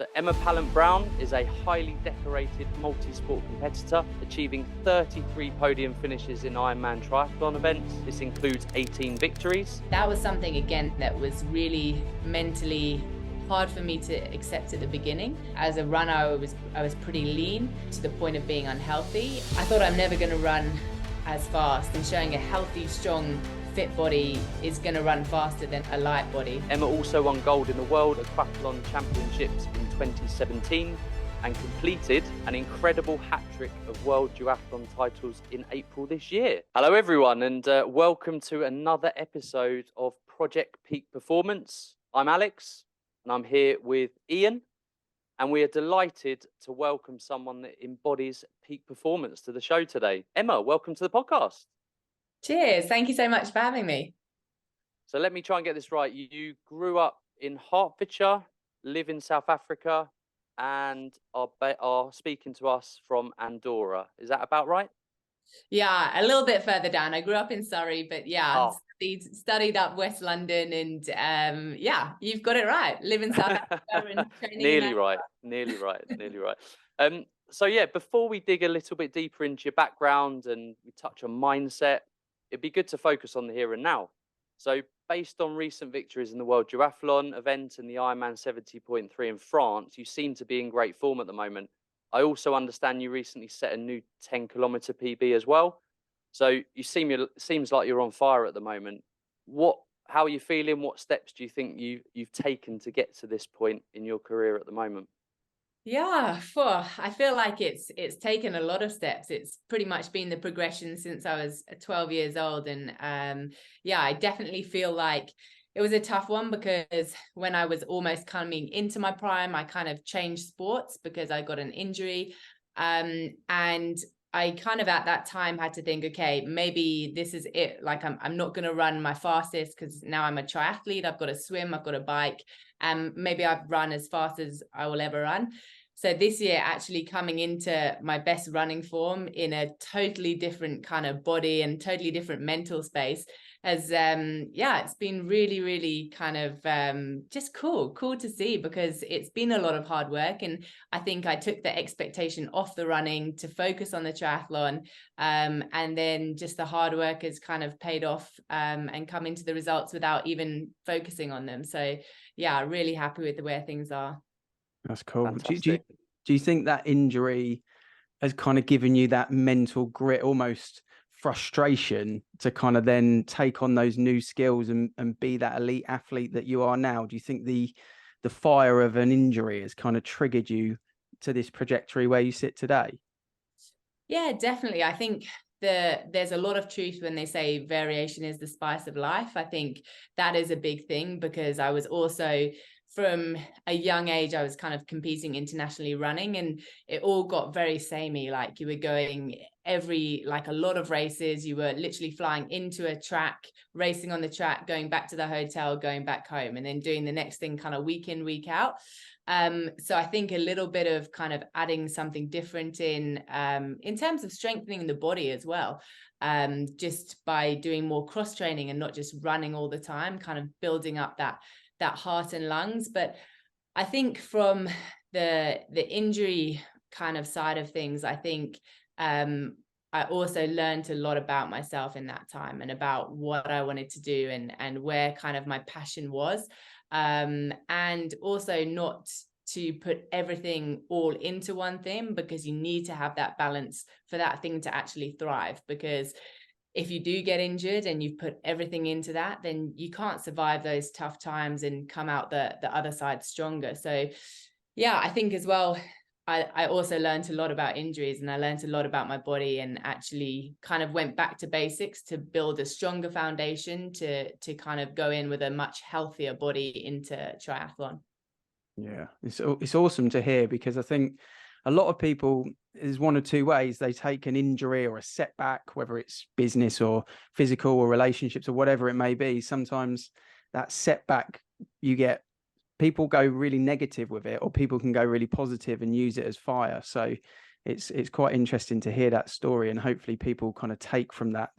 So Emma Pallant-Browne is a highly decorated multi-sport competitor, achieving 33 podium finishes in Ironman triathlon events. This includes 18 victories. That was something, again, that was really mentally hard for me to accept at the beginning. As a runner, I was pretty lean to the point of being unhealthy. I thought I'm never going to run as fast, and showing a healthy, strong, fit body is going to run faster than a light body. Emma also won gold in the World Aqualthlon Championships in 2017 and completed an incredible hat-trick of World Duathlon titles in April this year. Hello everyone, and welcome to another episode of Project Peak Performance. I'm Alex, and I'm here with Ian, and we are delighted to welcome someone that embodies peak performance to the show today. Emma, welcome to the podcast. Cheers. Thank you so much for having me. So let me try and get this right. You grew up in Hertfordshire, live in South Africa, and are speaking to us from Andorra. Is that about right? Yeah, a little bit further down. I grew up in Surrey, but yeah, studied up West London, and yeah, you've got it right. Live in South Africa and training nearly right. So yeah, before we dig a little bit deeper into your background and we touch on mindset, it'd be good to focus on the here and now. So based on recent victories in the World Duathlon event and the Ironman 70.3 in France, you seem to be in great form at the moment. I also understand you recently set a new 10-kilometer PB as well. So seems like you're on fire at the moment. How are you feeling? What steps do you think you've taken to get to this point in your career at the moment? Yeah, I feel like it's taken a lot of steps. It's pretty much been the progression since I was 12 years old. And yeah, I definitely feel like it was a tough one because when I was almost coming into my prime, I kind of changed sports because I got an injury. And I kind of at that time had to think, okay, maybe this is it. Like I'm not going to run my fastest because now I'm a triathlete. I've got to swim, I've got to bike, and maybe I've run as fast as I will ever run. So this year, actually coming into my best running form in a totally different kind of body and totally different mental space has, it's been really, really kind of just cool to see, because it's been a lot of hard work. And I think I took the expectation off the running to focus on the triathlon. And then just the hard work has kind of paid off and come into the results without even focusing on them. So yeah, really happy with the way things are. That's cool. Do you think that injury has kind of given you that mental grit, almost frustration, to kind of then take on those new skills and be that elite athlete that you are now? Do you think the fire of an injury has kind of triggered you to this trajectory where you sit today? Yeah, definitely. I think there's a lot of truth when they say variation is the spice of life. I think that is a big thing, because I was also, from a young age, I was kind of competing internationally running, and it all got very samey. Like you were going a lot of races, you were literally flying into a track, racing on the track, going back to the hotel, going back home, and then doing the next thing kind of week in, week out. So I think a little bit of kind of adding something different in terms of strengthening the body as well, just by doing more cross training and not just running all the time, kind of building up that heart and lungs. But I think from the injury kind of side of things, I think I also learned a lot about myself in that time and about what I wanted to do and where kind of my passion was. And also not to put everything all into one thing, because you need to have that balance for that thing to actually thrive. Because if you do get injured and you've put everything into that, then you can't survive those tough times and come out the other side stronger. So yeah, I think as well, I also learned a lot about injuries, and I learned a lot about my body, and actually kind of went back to basics to build a stronger foundation to kind of go in with a much healthier body into triathlon. Yeah, it's awesome to hear, because I think a lot of people, there's one or two ways they take an injury or a setback, whether it's business or physical or relationships or whatever it may be. Sometimes that setback, you get people go really negative with it, or people can go really positive and use it as fire. So it's quite interesting to hear that story, and hopefully people kind of take from that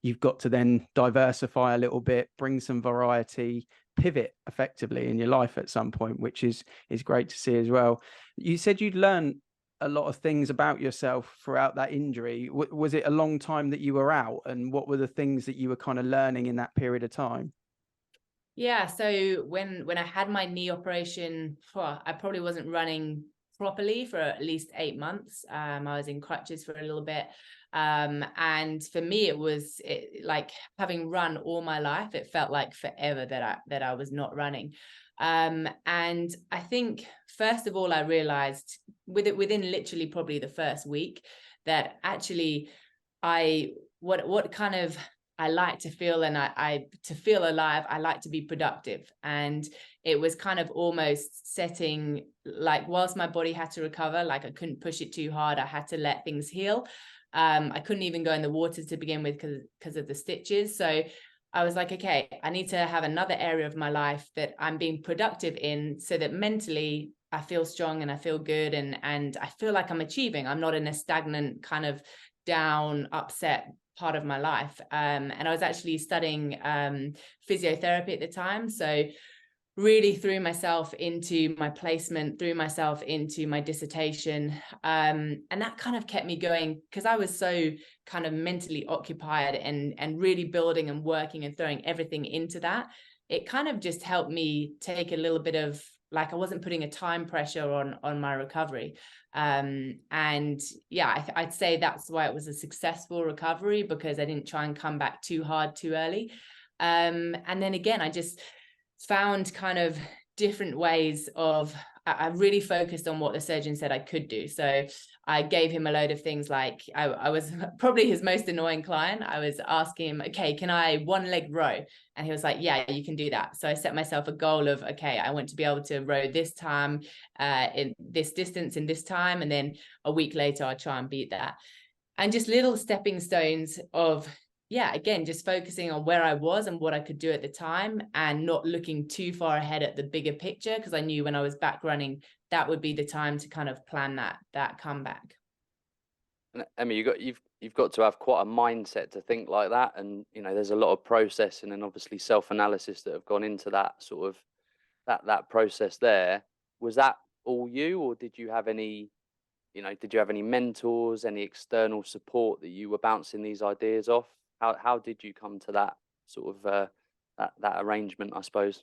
you've got to then diversify a little bit, bring some variety, pivot effectively in your life at some point, which is great to see as well. You said you'd learned a lot of things about yourself throughout that injury. Was it a long time that you were out, and what were the things that you were kind of learning in that period of time? Yeah, so when I had my knee operation, I probably wasn't running properly for at least 8 months. I was in crutches for a little bit. And for me, it was like having run all my life, it felt like forever that I was not running. And I think, first of all, I realized within literally probably the first week that actually what kind of I like to feel, and I to feel alive, I like to be productive. And it was kind of almost setting, like, whilst my body had to recover, like I couldn't push it too hard, I had to let things heal. I couldn't even go in the water to begin with because of the stitches. So I was like, okay, I need to have another area of my life that I'm being productive in, so that mentally I feel strong and I feel good, and I feel like I'm achieving. I'm not in a stagnant kind of down, upset part of my life. And I was actually studying physiotherapy at the time. So really threw myself into my placement, threw myself into my dissertation. And that kind of kept me going, because I was so kind of mentally occupied and really building and working and throwing everything into that. It kind of just helped me take a little bit of, like, I wasn't putting a time pressure on my recovery. And yeah, I'd say that's why it was a successful recovery, because I didn't try and come back too hard too early. And then again, I just found kind of different ways of, I really focused on what the surgeon said I could do. So I gave him a load of things, like I was probably his most annoying client. I was asking him, okay, can I one leg row? And he was like, yeah, you can do that. So I set myself a goal of, okay, I want to be able to row this time, in this distance in this time. And then a week later, I'll try and beat that. And just little stepping stones of, yeah, again, just focusing on where I was and what I could do at the time, and not looking too far ahead at the bigger picture, because I knew when I was back running, that would be the time to kind of plan that comeback. And Emma, you've got to have quite a mindset to think like that, and there's a lot of processing and obviously self-analysis that have gone into that sort of that process there. Was that all you, or did you have any mentors, any external support that you were bouncing these ideas off? How did you come to that sort of that arrangement, I suppose?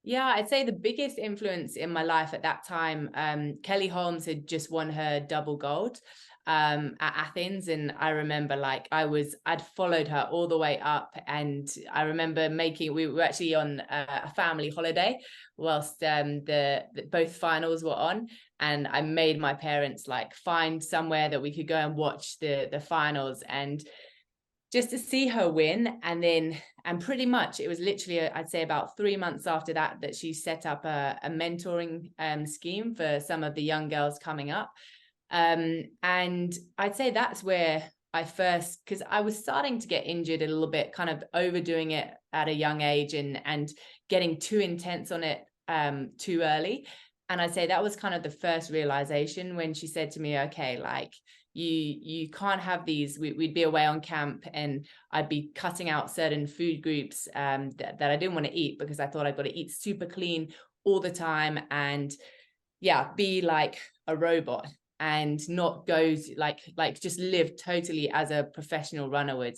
Yeah, I'd say the biggest influence in my life at that time, Kelly Holmes had just won her double gold at Athens. And I remember, like, I'd followed her all the way up. And I remember we were actually on a family holiday whilst both finals were on. And I made my parents like find somewhere that we could go and watch the finals, and just to see her win. And pretty much it was literally, I'd say about 3 months after that she set up a mentoring scheme for some of the young girls coming up. And I'd say that's where I first, because I was starting to get injured a little bit, kind of overdoing it at a young age and getting too intense on it too early. And I'd say that was kind of the first realization when she said to me, okay, like, you can't have these. We'd be away on camp and I'd be cutting out certain food groups that I didn't want to eat, because I thought I've got to eat super clean all the time and be like a robot, and not go like just live totally as a professional runner would.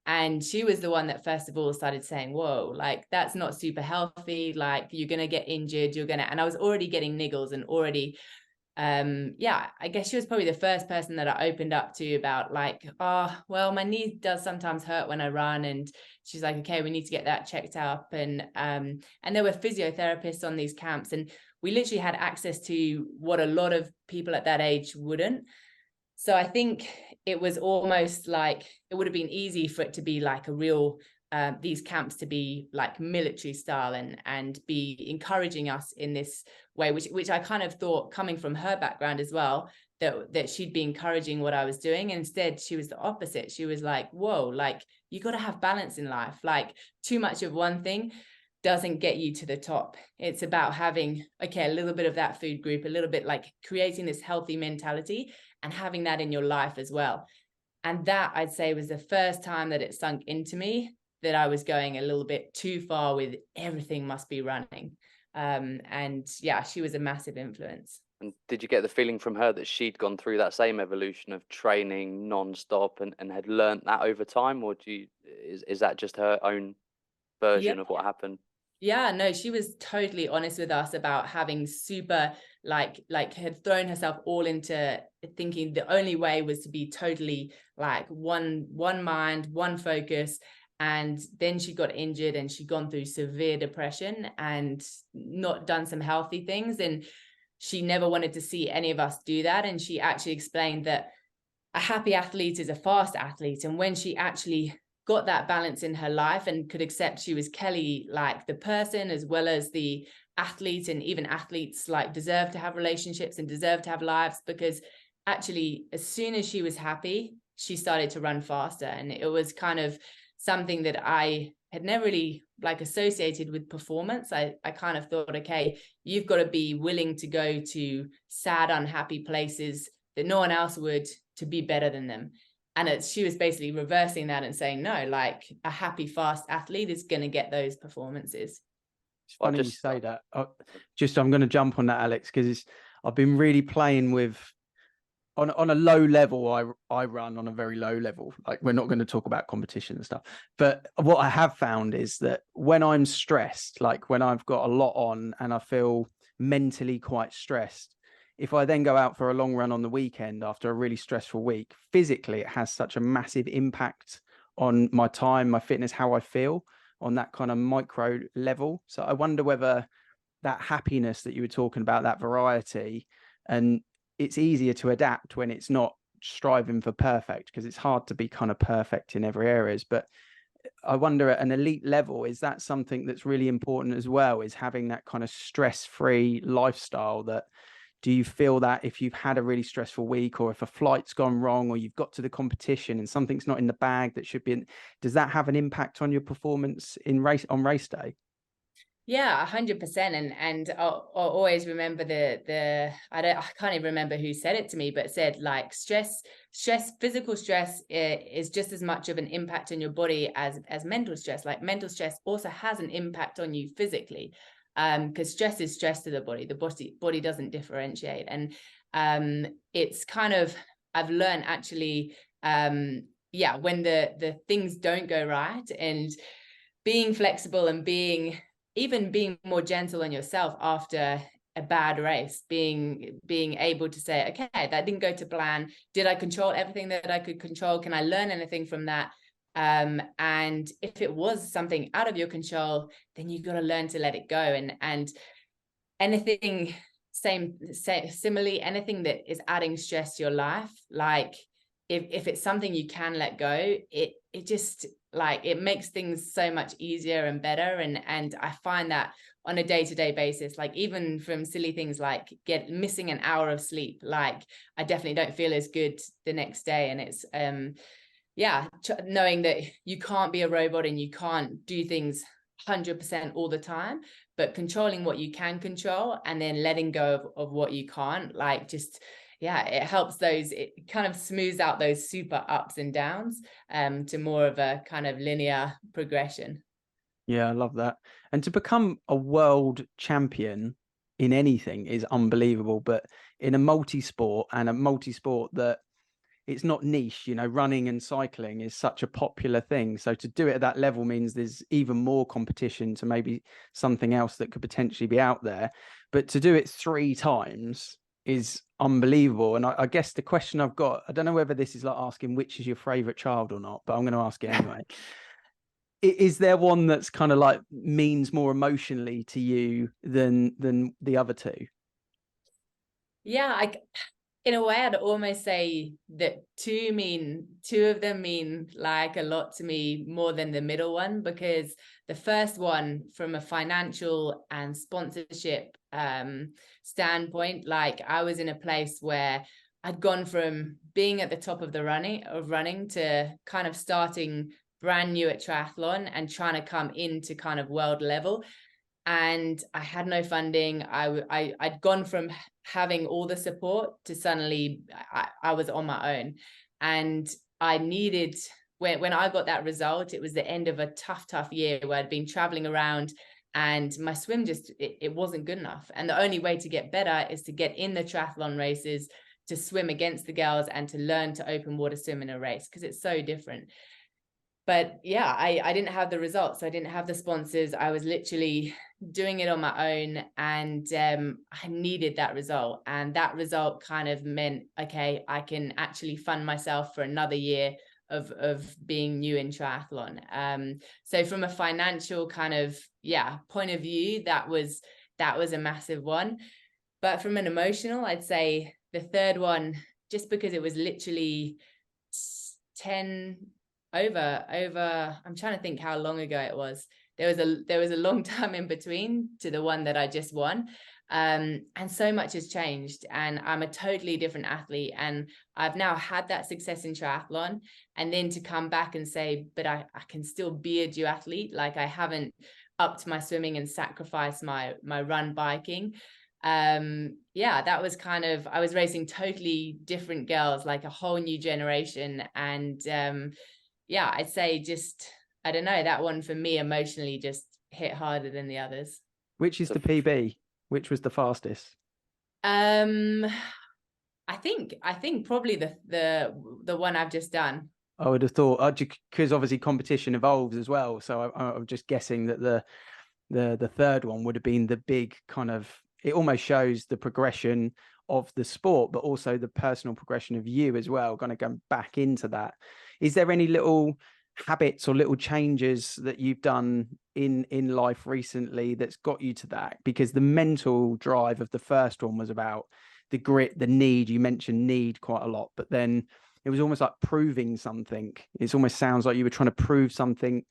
And she was the one that first of all started saying, whoa, like, that's not super healthy, like, you're gonna get injured, and I was already getting niggles and already I guess she was probably the first person that I opened up to about, like, oh, well, my knee does sometimes hurt when I run. And she's like, okay, we need to get that checked up. And there were physiotherapists on these camps, and we literally had access to what a lot of people at that age wouldn't. So I think it was almost like it would have been easy for it to be like a real these camps to be like military style and be encouraging us in this way, which I kind of thought, coming from her background as well, that she'd be encouraging what I was doing. And instead she was the opposite. She was like, whoa, like, you got to have balance in life. Like, too much of one thing doesn't get you to the top. It's about having, okay, a little bit of that food group, a little bit, like, creating this healthy mentality and having that in your life as well. And that, I'd say, was the first time that it sunk into me that I was going a little bit too far with everything must be running. And yeah, she was a massive influence. And did you get the feeling from her that she'd gone through that same evolution of training non-stop and had learnt that over time, or is that just her own version of what happened? Yeah, no, she was totally honest with us about having super like had thrown herself all into thinking the only way was to be totally like one mind, one focus. And then she got injured and she'd gone through severe depression and not done some healthy things. And she never wanted to see any of us do that. And she actually explained that a happy athlete is a fast athlete. And when she actually got that balance in her life and could accept she was Kelly, like the person as well as the athlete, and even athletes like deserve to have relationships and deserve to have lives, because actually as soon as she was happy, she started to run faster. And it was kind of something that I had never really like associated with performance. I kind of thought, okay, you've got to be willing to go to sad, unhappy places that no one else would to be better than them. And she was basically reversing that and saying, no, like a happy, fast athlete is going to get those performances. It's funny you say that. I'm going to jump on that, Alex, because I've been really playing with on a low level. I run on a very low level. Like, we're not going to talk about competition and stuff. But what I have found is that when I'm stressed, like when I've got a lot on and I feel mentally quite stressed, if I then go out for a long run on the weekend after a really stressful week, physically, it has such a massive impact on my time, my fitness, how I feel on that kind of micro level. So I wonder whether that happiness that you were talking about, that variety, and it's easier to adapt when it's not striving for perfect, because it's hard to be kind of perfect in every areas. But I wonder at an elite level, is that something that's really important as well, is having that kind of stress-free lifestyle? That do you feel that if you've had a really stressful week, or if a flight's gone wrong, or you've got to the competition and something's not in the bag that should be in, does that have an impact on your performance on race day? Yeah, 100%. And I'll always remember I can't even remember who said it to me, but said like physical stress is just as much of an impact on your body as mental stress. Like mental stress also has an impact on you physically, because stress is stress to the body. The body doesn't differentiate. And it's kind of, I've learned actually, when the things don't go right, and being flexible and being more gentle on yourself after a bad race, being able to say, okay, that didn't go to plan. Did I control everything that I could control? Can I learn anything from that? And if it was something out of your control, then you got to learn to let it go. And anything similarly, anything that is adding stress to your life, like if it's something you can let go, it just like it makes things so much easier and better. And I find that on a day-to-day basis, like even from silly things like missing an hour of sleep, like I definitely don't feel as good the next day. And it's knowing that you can't be a robot and you can't do things 100% all the time, but controlling what you can control and then letting go of what you can't, like just it helps it kind of smooths out those super ups and downs to more of a kind of linear progression. Yeah, I love that. And to become a world champion in anything is unbelievable, but in a multi-sport that it's not niche, running and cycling is such a popular thing. So to do it at that level means there's even more competition to maybe something else that could potentially be out there. But to do it 3 times is unbelievable. And I guess the question I've got, I don't know whether this is like asking which is your favorite child or not, but I'm going to ask it anyway. Is there one that's kind of like means more emotionally to you than the other 2? Yeah, in a way, I'd almost say that 2 of them mean like a lot to me more than the middle one, because the first one, from a financial and sponsorship standpoint, like I was in a place where I'd gone from being at the top of running to kind of starting brand new at triathlon and trying to come into kind of world level. And I had no funding. I'd gone from having all the support to suddenly I was on my own. And I needed, when I got that result, it was the end of a tough year where I'd been traveling around, and my swim just, it wasn't good enough. And the only way to get better is to get in the triathlon races, to swim against the girls, and to learn to open water swim in a race, because it's so different. But yeah, I didn't have the results. I didn't have the sponsors. I was literally doing it on my own, and I needed that result. And that result kind of meant, okay, I can actually fund myself for another year of being new in triathlon. So from a financial kind of, point of view, that was a massive one. But from an emotional, I'd say the third one, just because it was literally 10 over, I'm trying to think how long ago it was. There was a long time in between to the one that I just won. And so much has changed, and I'm a totally different athlete, and I've now had that success in triathlon, and then to come back and say, but I can still be a duathlete. Like, I haven't upped my swimming and sacrificed my run biking. That was kind of, I was racing totally different girls, like a whole new generation. And I'd say just, I don't know, that one for me emotionally just hit harder than the others. Which is the PB? Which was the fastest? I think probably the one I've just done. I would have thought, because obviously competition evolves as well. So I'm just guessing that the third one would have been the big kind of, it almost shows the progression of the sport, but also the personal progression of you as well, kind of going back into that. Is there any little habits or little changes that you've done in life recently that's got you to that? Because the mental drive of the first one was about the grit, the need. You mentioned need quite a lot, but then it was almost like proving something. It almost sounds like you were trying to prove something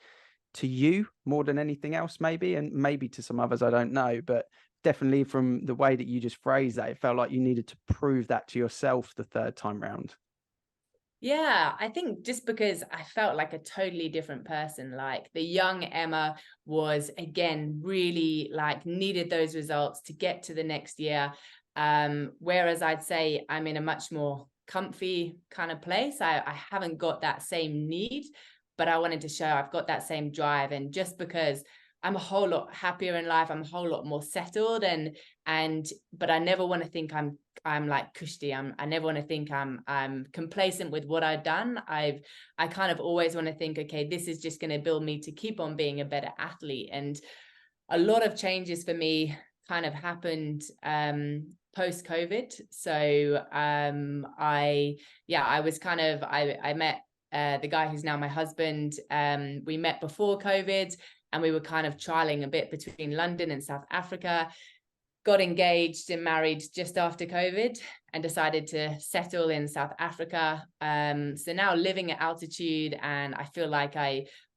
to you more than anything else, maybe, and maybe to some others, I don't know, but definitely from the way that you just phrased that, it felt like you needed to prove that to yourself the third time round. Yeah, I think just because I felt like a totally different person. Like, the young Emma was, again, really like needed those results to get to the next year. Whereas I'd say I'm in a much more comfy kind of place. I haven't got that same need, but I wanted to show I've got that same drive. And just because I'm a whole lot happier in life, I'm a whole lot more settled, but I never want to think I'm like cushy. I never want to think I'm complacent with what I've done. I kind of always want to think, okay, this is just going to build me to keep on being a better athlete. And a lot of changes for me kind of happened post-COVID. So I met the guy who's now my husband. We met before COVID, and we were kind of trialing a bit between London and South Africa, got engaged and married just after COVID, and decided to settle in South Africa. So now living at altitude, and I feel like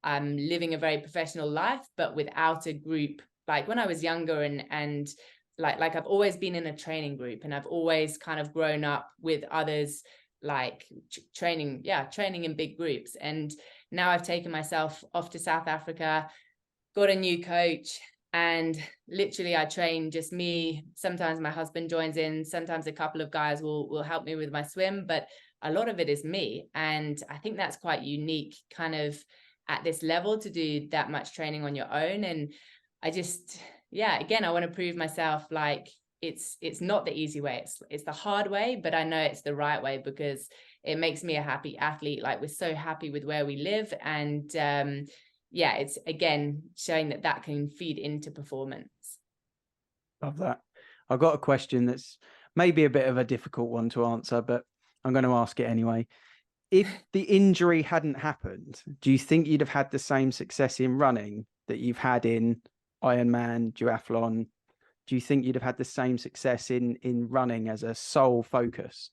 I'm living a very professional life, but without a group. Like, when I was younger and like I've always been in a training group, and I've always kind of grown up with others, like training in big groups. And now I've taken myself off to South Africa, got a new coach, and literally I train just me. Sometimes my husband joins in, sometimes a couple of guys will help me with my swim, but a lot of it is me. And I think that's quite unique kind of at this level, to do that much training on your own. And I just, again, I want to prove myself, like, it's not the easy way, it's the hard way, but I know it's the right way, because it makes me a happy athlete. Like, we're so happy with where we live, and it's, again, showing that can feed into performance. Love that. I've got a question that's maybe a bit of a difficult one to answer, but I'm going to ask it anyway. If the injury hadn't happened, do you think you'd have had the same success in running that you've had in Ironman, duathlon? Do you think you'd have had the same success in running as a sole focus?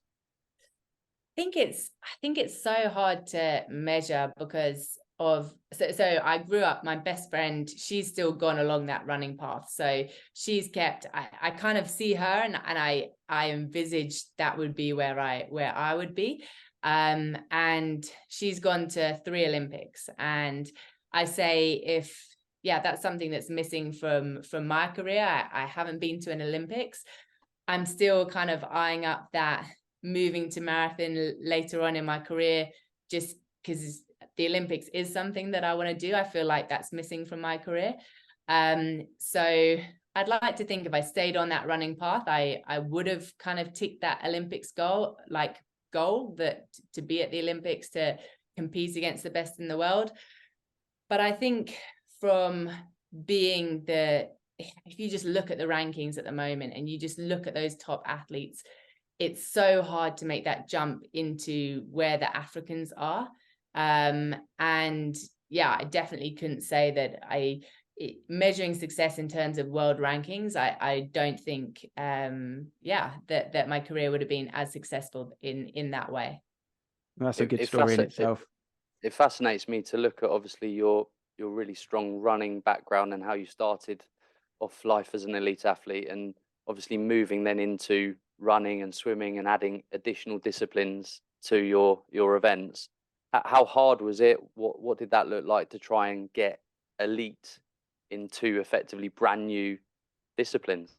I think it's so hard to measure, because of so I grew up, my best friend, she's still gone along that running path, so she's kept, I kind of see her, and I envisaged that would be where I would be, and she's gone to 3 Olympics, and I say, if that's something that's missing from my career, I haven't been to an Olympics. I'm still kind of eyeing up that moving to marathon later on in my career, just because the Olympics is something that I want to do. I feel like that's missing from my career. So I'd like to think if I stayed on that running path, I would have kind of ticked that Olympics goal that to be at the Olympics, to compete against the best in the world. But I think from being if you just look at the rankings at the moment and you just look at those top athletes, it's so hard to make that jump into where the Africans are. And yeah, I definitely couldn't say that measuring success in terms of world rankings, I don't think that my career would have been as successful in that way. That's a good story in itself. It fascinates me to look at obviously your really strong running background and how you started off life as an elite athlete, and obviously moving then into running and swimming and adding additional disciplines to your events. How hard was it? What did that look like to try and get elite into effectively brand new disciplines?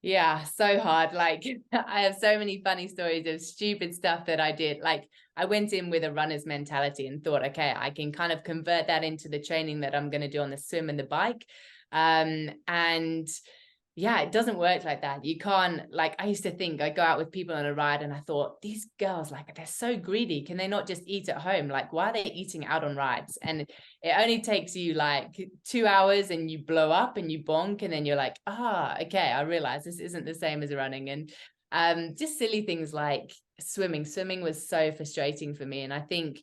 Yeah, so hard. Like I have so many funny stories of stupid stuff that I did. Like I went in with a runner's mentality and thought, okay, I can kind of convert that into the training that I'm going to do on the swim and the bike. And yeah, it doesn't work like that. You can't, like, I used to think I go out with people on a ride and I thought, these girls, like, they're so greedy. Can they not just eat at home? Like, why are they eating out on rides? And it only takes you like 2 hours and you blow up and you bonk. And then you're like, okay, I realize this isn't the same as running. And just silly things like swimming. Swimming was so frustrating for me. And I think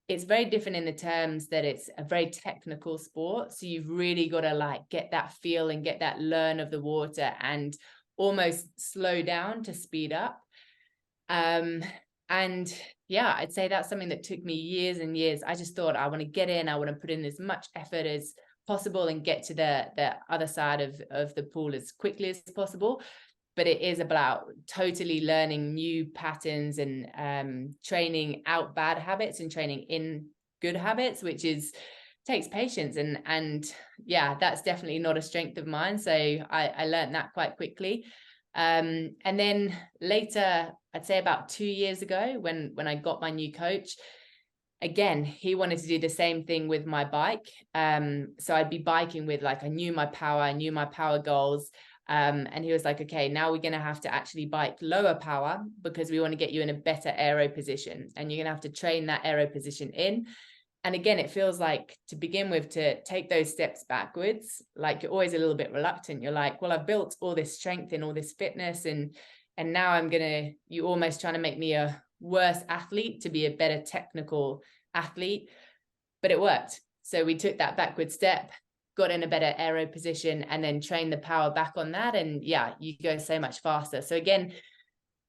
it's very different in the terms that it's a very technical sport. So you've really got to like get that feel and get that learn of the water and almost slow down to speed up. And yeah, I'd say that's something that took me years and years. I just thought I want to get in, I want to put in as much effort as possible and get to the other side of the pool as quickly as possible. But it is about totally learning new patterns and training out bad habits and training in good habits, which takes patience. And yeah, that's definitely not a strength of mine. So I learned that quite quickly. And then later, I'd say about 2 years ago, when I got my new coach, again, he wanted to do the same thing with my bike. So I'd be biking with, like, I knew my power goals. And he was like, okay, now we're going to have to actually bike lower power because we want to get you in a better aero position, and you're going to have to train that aero position in. And again, it feels like, to begin with, to take those steps backwards, like you're always a little bit reluctant. You're like, well, I've built all this strength and all this fitness, and now you almost trying to make me a worse athlete to be a better technical athlete. But it worked. So we took that backward step, got in a better aero position, and then train the power back on that. And yeah, you go so much faster. So again,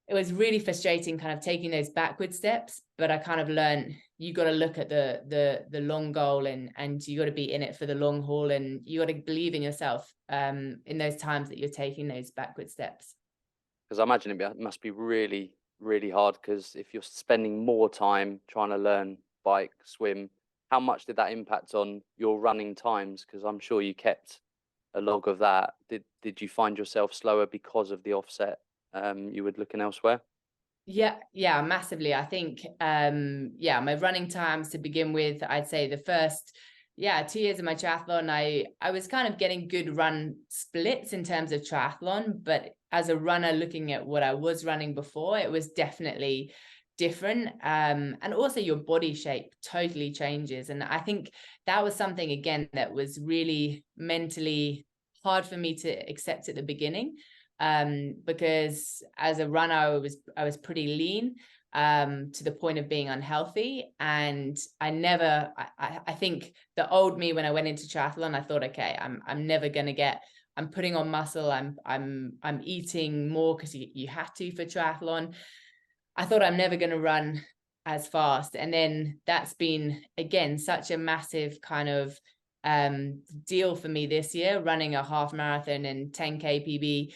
it was really frustrating kind of taking those backward steps, but I kind of learned you got to look at the long goal, and you got to be in it for the long haul, and you got to believe in yourself in those times that you're taking those backward steps. Because I imagine it must be really, really hard, because if you're spending more time trying to learn bike, swim, how much did that impact on your running times? Because I'm sure you kept a log of that. Did you find yourself slower because of the offset you were looking elsewhere? Yeah, massively. I think, my running times to begin with, I'd say the first, 2 years of my triathlon, I was kind of getting good run splits in terms of triathlon, but as a runner, looking at what I was running before, it was definitely different. And also your body shape totally changes. And I think that was something, again, that was really mentally hard for me to accept at the beginning. Because as a runner, I was pretty lean, to the point of being unhealthy. And I think the old me, when I went into triathlon, I thought, okay, I'm never going to I'm putting on muscle. I'm eating more because you have to for triathlon. I thought I'm never going to run as fast. And then that's been, again, such a massive kind of deal for me this year, running a half marathon and 10K PB,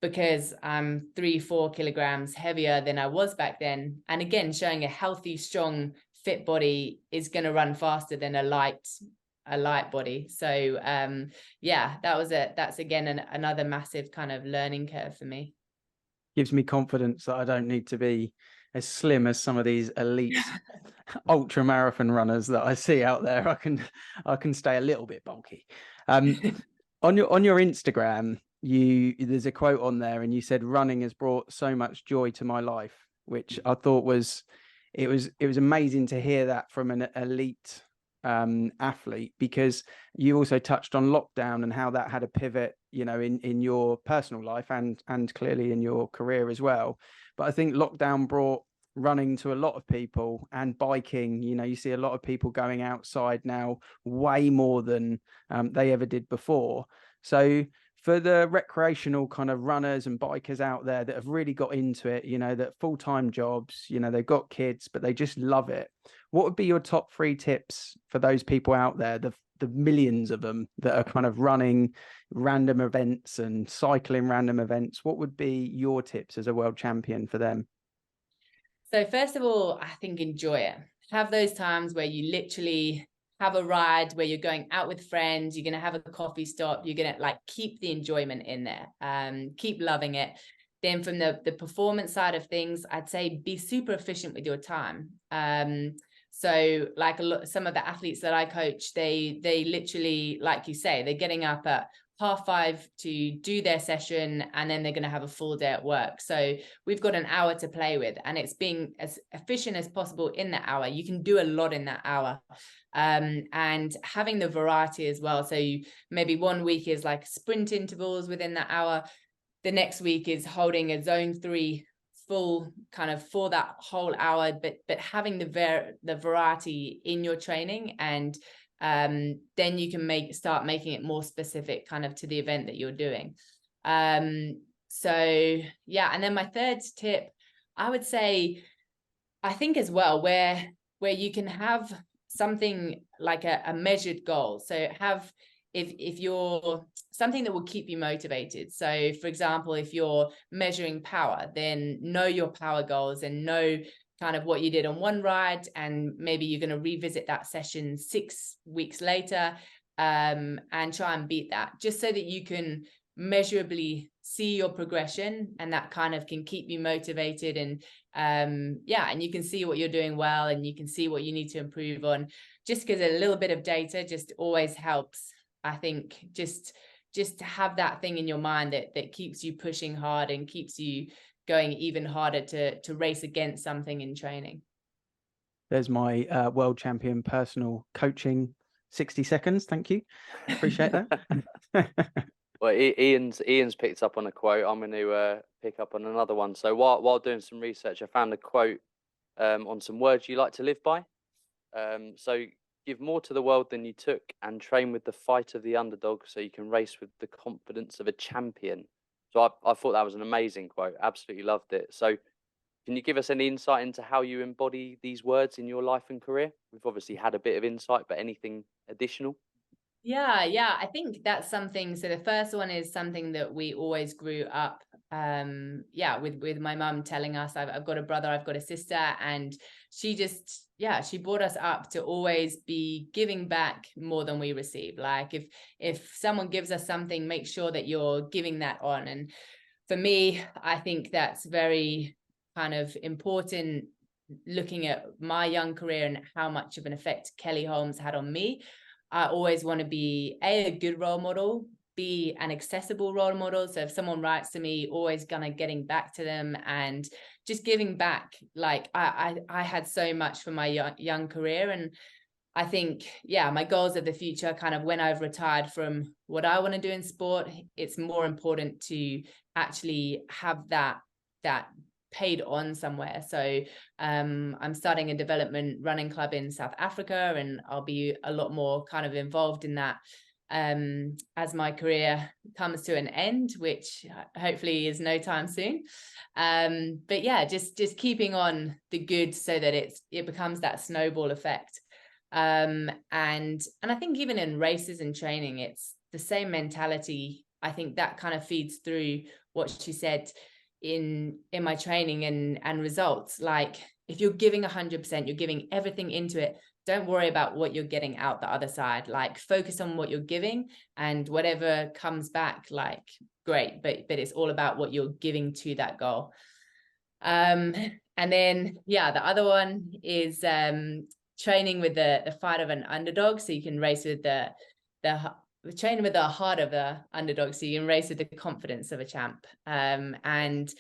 because I'm 3-4 kilograms heavier than I was back then. And again, showing a healthy, strong, fit body is going to run faster than a light body. So that's again another massive kind of learning curve for me. gives me confidence that I don't need to be as slim as some of these elite ultra marathon runners that I see out there. I can stay a little bit bulky. On your Instagram, there's a quote on there, and you said running has brought so much joy to my life, which I thought was amazing to hear that from an elite athlete, because you also touched on lockdown and how that had a pivot, you know, in your personal life and clearly in your career as well. But I think lockdown brought running to a lot of people, and biking. You know, you see a lot of people going outside now way more than they ever did before. So for the recreational kind of runners and bikers out there that have really got into it, you know, that full-time jobs, you know, they've got kids, but they just love it, what would be your top 3 tips for those people out there, the millions of them that are kind of running random events and cycling random events? What would be your tips as a world champion for them? So first of all, I think enjoy it. Have those times where you literally have a ride, where you're going out with friends, you're going to have a coffee stop, you're going to like keep the enjoyment in there, keep loving it. Then from the performance side of things, I'd say be super efficient with your time. So like some of the athletes that I coach, they literally, like you say, they're getting up at 5:30 to do their session, and then they're going to have a full day at work. So we've got an hour to play with, and it's being as efficient as possible in that hour. You can do a lot in that hour, and having the variety as well. So maybe one week is like sprint intervals within that hour. The next week is holding a zone 3 full kind of for that whole hour, but having the variety in your training, and then you can start making it more specific kind of to the event that you're doing. So yeah. And then my third tip, I would say, I think as well, where you can have something like a measured goal. So if you're something that will keep you motivated. So for example, if you're measuring power, then know your power goals and know kind of what you did on one ride, and maybe you're going to revisit that session 6 weeks later, and try and beat that, just so that you can measurably see your progression, and that kind of can keep you motivated. And and you can see what you're doing well, and you can see what you need to improve on, just because a little bit of data just always helps. I think just to have that thing in your mind that keeps you pushing hard and keeps you going even harder to race against something in training. There's my world champion personal coaching 60 seconds. Thank you. Appreciate that. Well, Ian's picked up on a quote. I'm going to pick up on another one. So while doing some research, I found a quote on some words you like to live by. So give more to the world than you took, and train with the fight of the underdog, so you can race with the confidence of a champion. So I thought that was an amazing quote. Absolutely loved it. So can you give us any insight into how you embody these words in your life and career? We've obviously had a bit of insight, but anything additional? Yeah, I think that's something. So the first one is something that we always grew up, with my mum telling us, I've got a brother, I've got a sister, and she brought us up to always be giving back more than we receive. Like if someone gives us something, make sure that you're giving that on. And for me, I think that's very kind of important, looking at my young career and how much of an effect Kelly Holmes had on me. I always want to be a good role model, be an accessible role model. So if someone writes to me, always gonna getting back to them and just giving back. Like I had so much for my young career, and I think, my goals of the future, kind of when I've retired from what I want to do in sport, it's more important to actually have that paid on somewhere. So I'm starting a development running club in South Africa, and I'll be a lot more kind of involved in that as my career comes to an end, which hopefully is no time soon. But yeah, just keeping on the good, so that it becomes that snowball effect. And I think even in races and training, it's the same mentality. I think that kind of feeds through what she said in my training and results. Like if you're giving 100%, you're giving everything into it, don't worry about what you're getting out the other side. Like, focus on what you're giving, and whatever comes back, like, great, but it's all about what you're giving to that goal. And then, yeah, the other one is training with the fight of an underdog, so you can race with the training with the heart of the underdog, so you can race with the confidence of a champ. And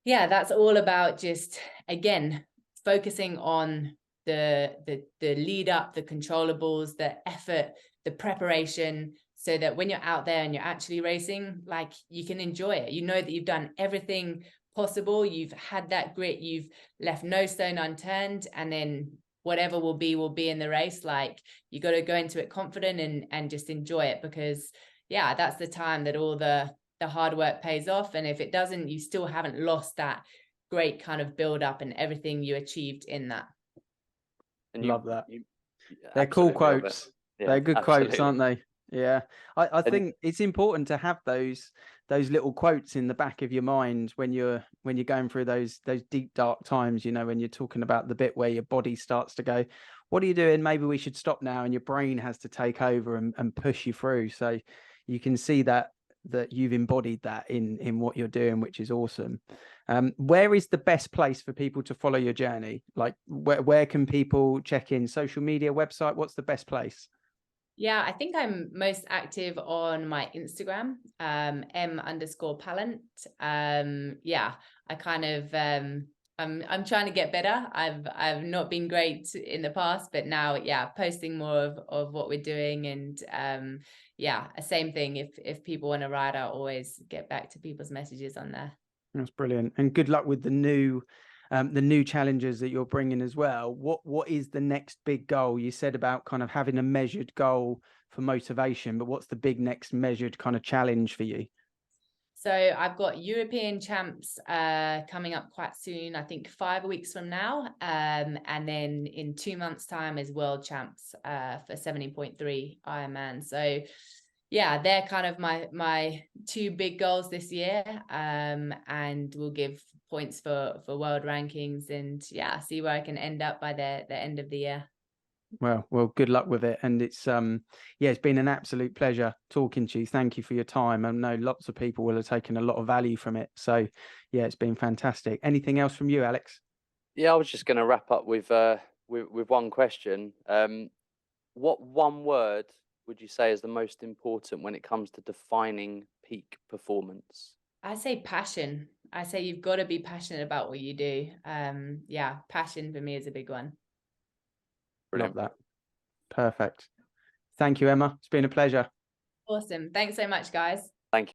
yeah, that's all about just, again, focusing on the lead up, the controllables, the effort, the preparation, so that when you're out there and you're actually racing, like, you can enjoy it. You know that you've done everything possible, you've had that grit, you've left no stone unturned, and then whatever will be in the race. Like, you got to go into it confident and just enjoy it, because yeah, that's the time that all the hard work pays off. And if it doesn't, you still haven't lost that great kind of build up and everything you achieved in that. And Love that. They're cool quotes. Yeah, they're good absolutely. quotes, aren't they? Yeah. I think it's important to have those little quotes in the back of your mind when you're going through those deep, dark times, you know, when you're talking about the bit where your body starts to go, what are you doing? Maybe we should stop now. And your brain has to take over and push you through. So you can see that you've embodied that in what you're doing, which is awesome. Where is the best place for people to follow your journey? Like, where can people check in? Social media, website? What's the best place? Yeah, I think I'm most active on my Instagram, m_Pallant. Yeah, I kind of I'm trying to get better. I've not been great in the past, but now, yeah, posting more of what we're doing. And yeah, same thing. If people want to ride, I'll always get back to people's messages on there. That's brilliant. And good luck with the new challenges that you're bringing as well. What is the next big goal? You said about kind of having a measured goal for motivation, but what's the big next measured kind of challenge for you? So I've got European champs coming up quite soon, I think 5 weeks from now. And then in 2 months' time is world champs for 70.3 Ironman. So yeah, they're kind of my two big goals this year. And we'll give points for world rankings, and yeah, see where I can end up by the end of the year. Well, good luck with it. And it's it's been an absolute pleasure talking to you. Thank you for your time. I know lots of people will have taken a lot of value from it. So yeah, it's been fantastic. Anything else from you, Alex? Yeah, I was just going to wrap up with one question. What one word would you say is the most important when it comes to defining peak performance? I say passion. I say you've got to be passionate about what you do. Yeah, passion for me is a big one. Brilliant. Love that. Perfect. Thank you, Emma. It's been a pleasure. Awesome. Thanks so much, guys.